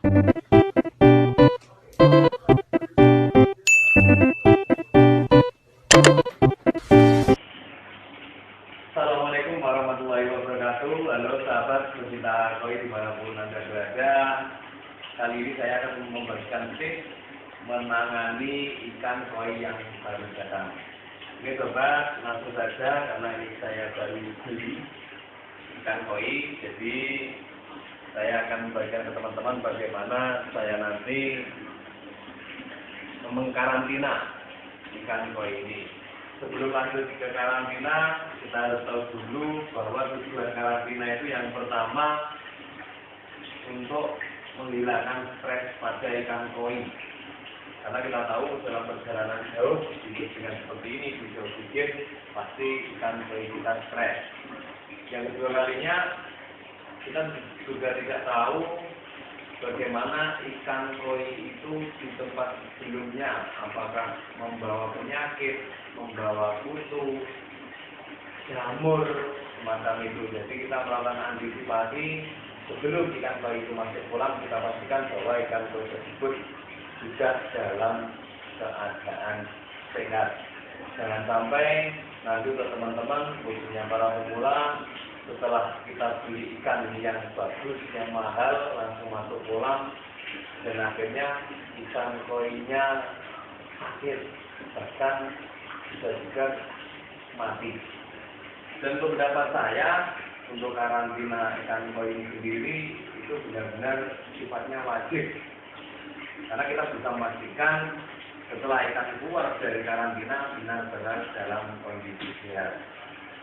Assalamualaikum warahmatullahi wabarakatuh. Halo sahabat pecinta koi dimanapun Anda berada. Kali ini saya akan membagikan tips menangani ikan koi yang baru datang. Oke sobat, langsung saja karena ini saya baru beli ikan koi, jadi saya akan membagikan ke teman-teman bagaimana saya nanti mengkarantina ikan koi ini. Sebelum lanjut ke karantina, kita harus tahu dulu bahwa tujuan karantina itu yang pertama untuk menghilangkan stres pada ikan koi. Karena kita tahu dalam perjalanan jauh hidup dengan seperti ini, jauh sedikit pasti ikan koi kita stres. Yang kedua kalinya, kita juga tidak tahu bagaimana ikan koi itu di tempat sebelumnya, apakah membawa penyakit, membawa kutu, jamur, semacam itu. Jadi kita melakukan antisipasi sebelum ikan koi itu masuk kolam, kita pastikan bahwa ikan koi tersebut sudah dalam keadaan sehat. Jangan sampai nanti untuk teman-teman, khususnya para pemula, setelah kita beli ikan yang bagus, yang mahal, langsung masuk kolam, dan akhirnya ikan koinya sakit, bahkan bisa juga mati. Dan untuk pendapat saya, untuk karantina ikan koi ini sendiri itu benar-benar sifatnya wajib, karena kita bisa memastikan setelah ikan keluar dari karantina benar-benar dalam kondisi sehat.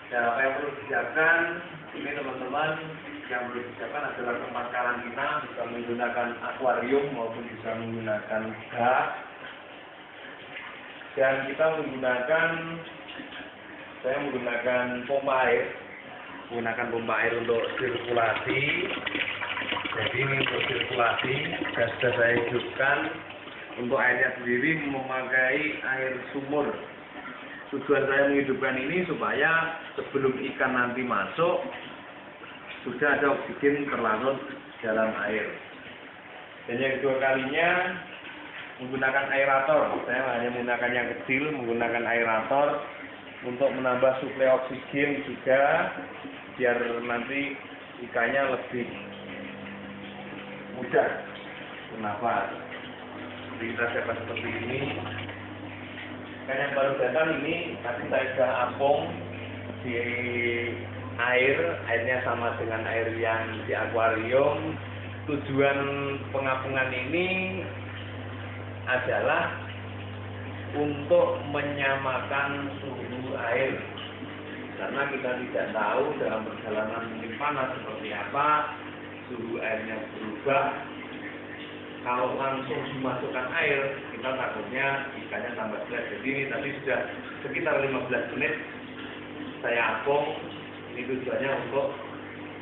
Dan apa yang perlu disiapkan, ini teman-teman, yang perlu disiapkan adalah tempat karantina, bisa menggunakan akuarium maupun bisa menggunakan bak. Dan kita saya menggunakan pompa air untuk sirkulasi. Jadi ini untuk sirkulasi, dan sudah saya hidupkan. Untuk airnya sendiri memakai air sumur. Tujuan saya menghidupkan ini supaya sebelum ikan nanti masuk, sudah ada oksigen terlarut dalam air. Dan yang kedua kalinya, menggunakan aerator. Saya hanya menggunakan yang kecil, menggunakan aerator untuk menambah suplai oksigen juga, biar nanti ikannya lebih mudah bernafas. Jadi kita siapkan seperti ini. Ikan yang baru datang ini tadi saya sudah apung di airnya sama dengan air yang di akuarium. Tujuan pengapungan ini adalah untuk menyamakan suhu air, karena kita tidak tahu dalam perjalanan musim panas seperti apa, suhu airnya berubah. Kalau langsung dimasukkan air, kita takutnya ikannya tambah stres. Jadi ini tadi sudah sekitar 15 menit saya apung. Ini tujuannya untuk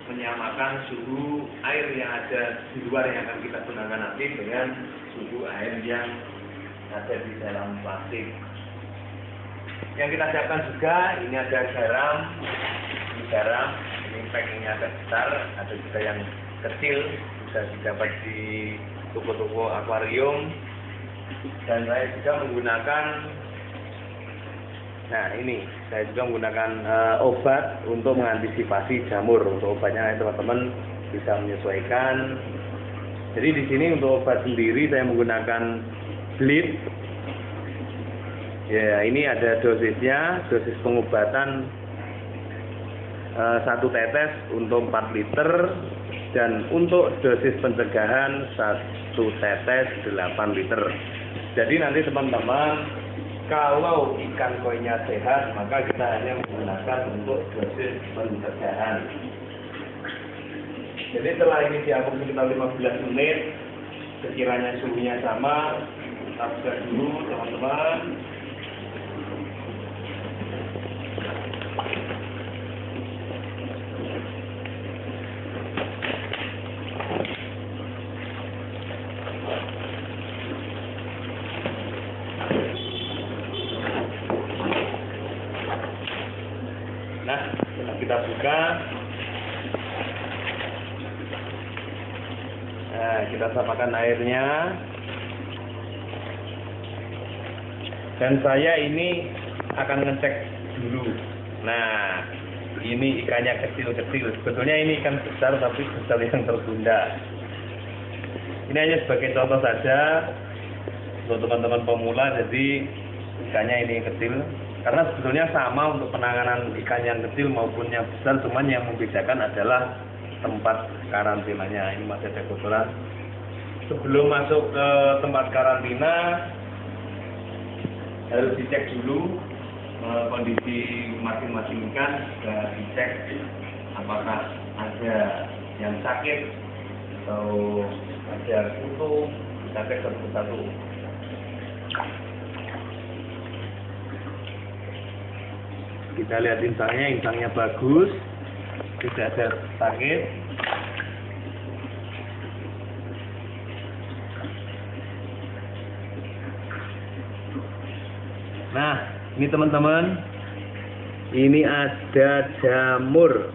menyamakan suhu air yang ada di luar yang akan kita gunakan nanti dengan suhu air yang ada di dalam plastik. Yang kita siapkan juga, ini ada garam, ini packingnya agak besar, ada juga yang kecil, bisa didapat di toko-toko akuarium. Dan saya juga menggunakan, saya juga menggunakan obat untuk mengantisipasi jamur. Untuk obatnya teman-teman bisa menyesuaikan. Jadi di sini untuk obat sendiri saya menggunakan bleed. Ya, ini ada dosisnya, dosis pengobatan 1 tetes untuk 4 liter, dan untuk dosis pencegahan 1 tetes 8 liter. Jadi nanti teman-teman, kalau ikan koinya sehat, maka kita hanya menggunakan untuk dosis pencegahan. Jadi setelah ini diapung sekitar 15 menit, sekiranya suhunya sama, kita buka dulu teman-teman. Nah, setelah kita buka, Nah, kita sapakan airnya. Dan saya ini akan ngecek dulu. Nah, ini ikannya kecil-kecil. Sebetulnya ini ikan besar, tapi besar yang tertunda. Ini hanya sebagai contoh saja untuk teman-teman pemula. Jadi ikannya ini kecil. Karena sebetulnya sama untuk penanganan ikan yang kecil maupun yang besar. Cuman yang membedakan adalah tempat karantinanya. Ini masih ada kotoran. Sebelum masuk ke tempat karantina, harus dicek dulu kondisi masing-masing ikan. Dan dicek apakah ada yang sakit atau ada kutu. Kita cek satu persatu. Kita lihat insangnya bagus, tidak ada sakit. Nah, ini teman-teman, ini ada jamur,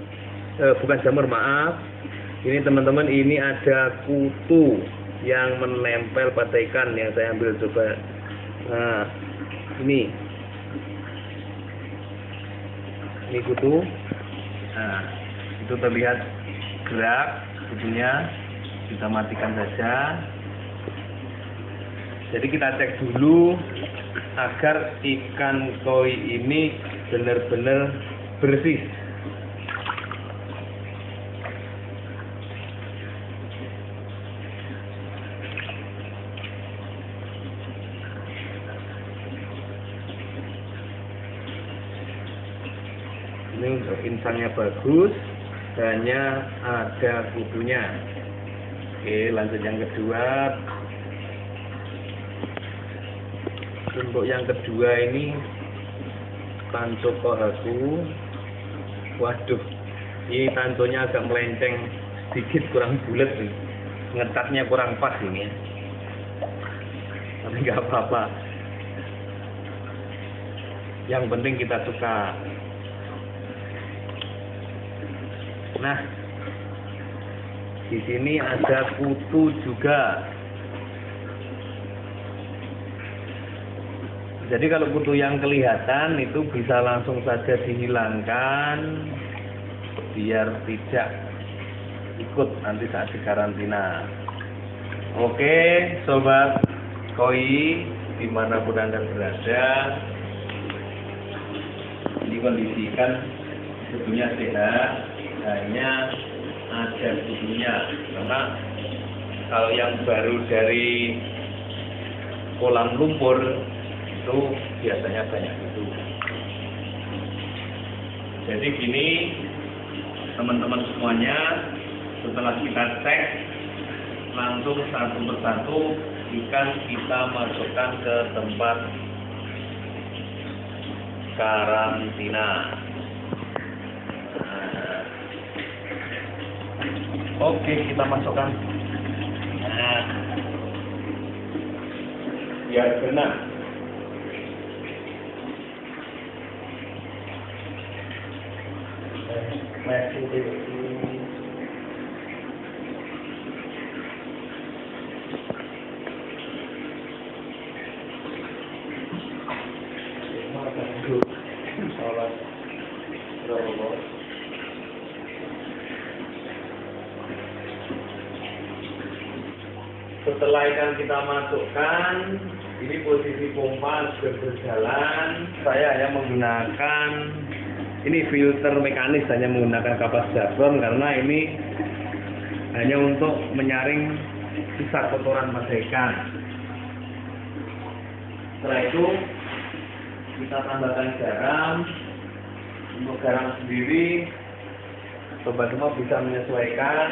bukan jamur, maaf. Ini teman-teman, ini ada kutu yang menempel pada ikan yang saya ambil coba. Nah, ini kutu. Nah, itu terlihat gerak kutunya. Kita matikan saja. Jadi kita cek dulu agar ikan koi ini benar-benar bersih. Ini untuk insangnya bagus, hanya ada kutunya. Oke, lanjut yang kedua. Untuk yang kedua ini tanco kohaku. Waduh, ini tanconya agak melenceng sedikit, kurang bulat nih. Ngetatnya kurang pas ini. Tapi nggak apa-apa. Yang penting kita suka. Nah, di sini ada kutu juga. Jadi kalau kutu yang kelihatan itu bisa langsung saja dihilangkan biar tidak ikut nanti saat dikarantina. Oke, sobat koi dimanapun Anda berada, ini kondisi ikan sebetulnya sehat, hanya ada kutunya. Karena kalau yang baru dari kolam lumpur itu biasanya banyak kutu. Jadi gini teman-teman semuanya, setelah kita cek langsung satu persatu ikan kita masukkan ke tempat karantina. Oke, kita masukkan. Nah, biar benar. Masih setelah ikan kita masukkan, ini posisi pompa sudah berjalan. Saya hanya menggunakan ini filter mekanis, hanya menggunakan kapas Davron karena ini hanya untuk menyaring sisa kotoran pada ikan. Setelah itu kita tambahkan garam. Untuk garam sendiri sobat semua bisa menyesuaikan.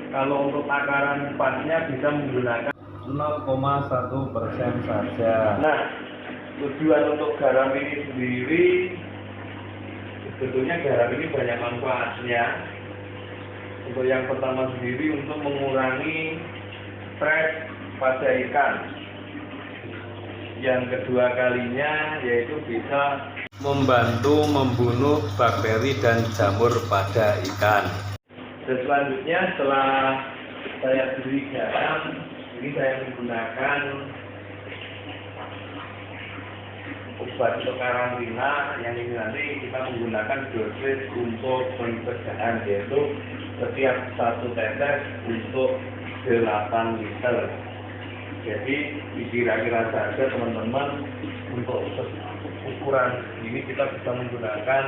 Kalau untuk takaran pasnya bisa menggunakan 0,1% saja. Nah, tujuan untuk garam ini sendiri, sebetulnya garam ini banyak manfaatnya. Untuk yang pertama sendiri untuk mengurangi stres pada ikan. Yang kedua kalinya yaitu bisa membantu membunuh bakteri dan jamur pada ikan. Dan selanjutnya setelah saya beri garam, ini saya menggunakan obat untuk karantina. Yang ini nanti kita menggunakan dosis untuk pencegahan, yaitu setiap 1 tetes untuk 8 liter. Jadi kira-kira saja teman-teman, untuk ukuran ini kita bisa menggunakan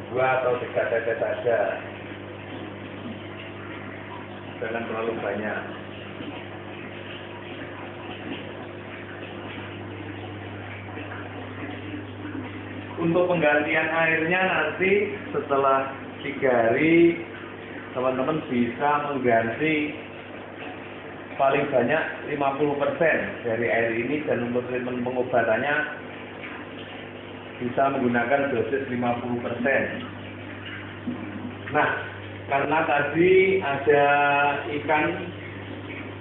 2 atau 3 tetes saja, jangan terlalu banyak. Untuk penggantian airnya nanti setelah 3 hari teman-teman bisa mengganti paling banyak 50% dari air ini, dan untuk treatment pengobatannya bisa menggunakan dosis 50%. Nah, karena tadi ada ikan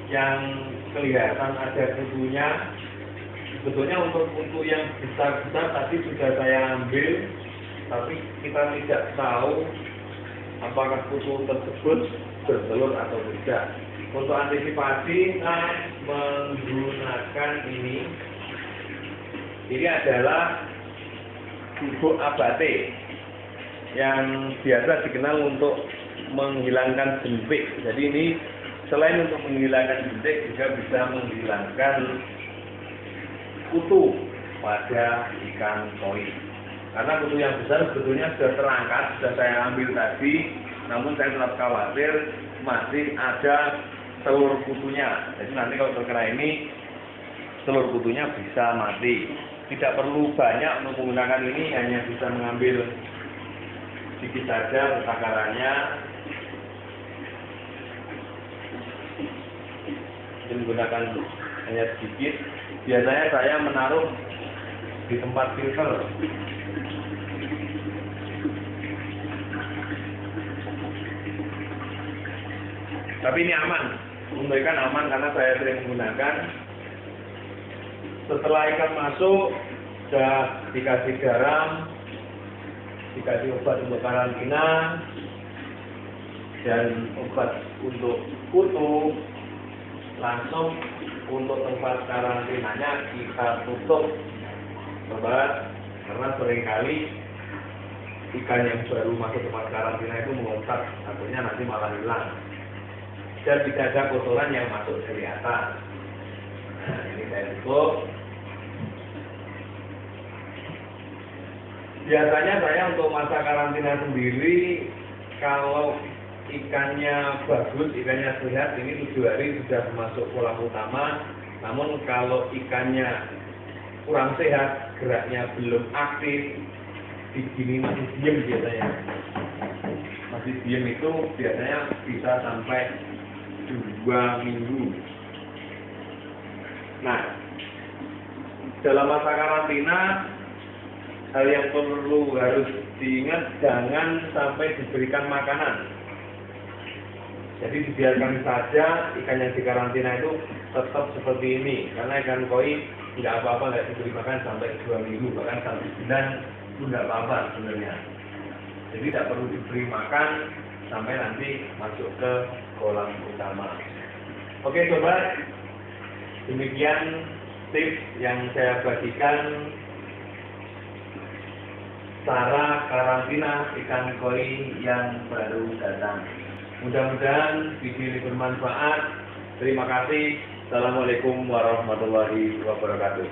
yang kelihatan ada kutunya, sebetulnya untuk yang besar-besar tadi sudah saya ambil, tapi kita tidak tahu apakah kutu tersebut bertelur atau tidak. Untuk antisipasi kita menggunakan ini adalah bubuk abate yang biasa dikenal untuk menghilangkan jentik. Jadi ini selain untuk menghilangkan jentik juga bisa menghilangkan kutu pada ikan koi. Karena kutu yang besar sebetulnya sudah terangkat, sudah saya ambil tadi, namun saya tetap khawatir masih ada telur kutunya. Jadi nanti kalau terkena ini, telur kutunya bisa mati. Tidak perlu banyak untuk menggunakan ini, hanya bisa mengambil sedikit saja takarannya. Menggunakan hanya sedikit. Biasanya saya menaruh di tempat filter. Tapi ini aman, untuk ikan aman karena saya sering menggunakan. Setelah ikan masuk, sudah dikasih garam, dikasih obat untuk karantina, dan obat untuk kutu. Langsung untuk tempat karantinanya kita tutup, sobat, karena seringkali ikan yang baru masuk tempat karantina itu melompat, takutnya nanti malah hilang. Dan tidak ada kotoran yang masuk dari atas. Nah, ini saya tutup. Biasanya saya untuk masa karantina sendiri, kalau ikannya bagus, ikannya sehat, ini 7 hari sudah masuk kolam utama. Namun kalau ikannya kurang sehat, geraknya belum aktif, di sini masih diem biasanya. Masih diem itu biasanya bisa sampai 2 minggu. Nah, dalam masa karantina, hal yang perlu harus diingat, jangan sampai diberikan makanan. Jadi dibiarkan saja ikan yang dikarantina itu tetap seperti ini, karena ikan koi tidak apa-apa, nggak diberi makan sampai 2 minggu, bahkan 1 bulan itu tidak apa-apa sebenarnya. Jadi tidak perlu diberi makan sampai nanti masuk ke kolam utama. Oke sobat, demikian tips yang saya bagikan cara karantina ikan koi yang baru datang. Mudah-mudahan video ini bermanfaat. Terima kasih. Assalamualaikum warahmatullahi wabarakatuh.